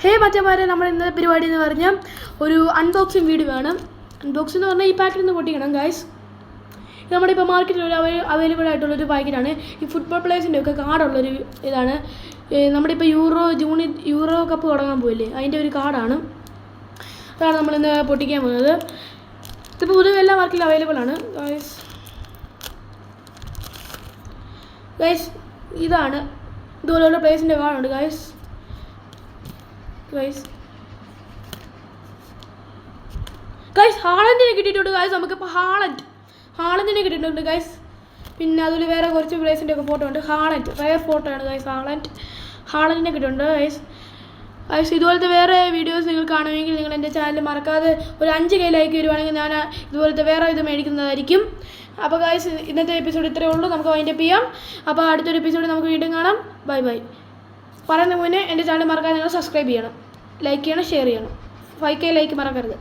ഹേ മറ്റന്മാരെ, നമ്മൾ ഇന്നത്തെ പരിപാടി എന്ന് പറഞ്ഞാൽ ഒരു അൺബോക്സിങ് വീഡിയോ ആണ്. അൺബോക്സിംഗ് എന്ന് പറഞ്ഞാൽ ഈ പാക്കറ്റിൽ നിന്ന് പൊട്ടിക്കണം ഗൈസ്. ഇത് നമ്മുടെ ഇപ്പോൾ മാർക്കറ്റിൽ അവൈലബിൾ ആയിട്ടുള്ളൊരു പാക്കറ്റാണ്. ഈ ഫുട്ബോൾ പ്ലേയേഴ്സിൻ്റെ ഒക്കെ കാർഡുള്ളൊരു ഇതാണ്. നമ്മുടെ ഇപ്പോൾ യൂറോ കപ്പ് തുടങ്ങാൻ പോയില്ലേ, അതിൻ്റെ ഒരു കാർഡാണ്. അതാണ് നമ്മളിന്ന് പൊട്ടിക്കാൻ പോകുന്നത്. ഇതിപ്പോൾ പൊതുവെ എല്ലാ മാർക്കറ്റിലും അവൈലബിൾ ആണ് ഗൈസ്. ഇതാണ് ഇതുപോലെയുള്ള പ്ലേയേഴ്സിൻ്റെ കാർഡുണ്ട് ഗൈസ്. ഹാളൻഡിനെ കിട്ടിയിട്ടുണ്ട് ഗൈസ്. നമുക്കിപ്പോൾ ഹാളൻഡിനെ കിട്ടിയിട്ടുണ്ട് ഗൈസ്. പിന്നെ അതിൽ വേറെ കുറച്ച് പ്ലേസിൻ്റെ ഒക്കെ ഫോട്ടോ ഉണ്ട്. റയർ ഫോട്ടോ ആണ് ഗൈസ്. ഹാളൻഡിനെ കിട്ടിയിട്ടുണ്ട് ഗൈസ്. ഇതുപോലത്തെ വേറെ വീഡിയോസ് നിങ്ങൾ കാണുമെങ്കിൽ നിങ്ങൾ എൻ്റെ ചാനൽ മറക്കാതെ ഒരു 5K ലൈക്ക് വരുവാണെങ്കിൽ ഞാൻ ഇതുപോലത്തെ വേറെ ഇത് മേടിക്കുന്നതായിരിക്കും. അപ്പോൾ ഗൈസ്, ഇന്നത്തെ എപ്പിസോഡ് ഇത്രയേ ഉള്ളൂ. നമുക്ക് വൈൻഡപ്പ് ചെയ്യാം. അപ്പോൾ അടുത്തൊരു എപ്പിസോഡ് നമുക്ക് വീണ്ടും കാണാം. ബൈ. പറയുന്ന മുന്നേ എൻ്റെ ചാനൽ മറക്കാതെ നിങ്ങൾ സബ്സ്ക്രൈബ് ചെയ്യണം, ലൈക്ക് ചെയ്യണം, ഷെയർ ചെയ്യണം. 5K ലൈക്ക് മറക്കരുത്.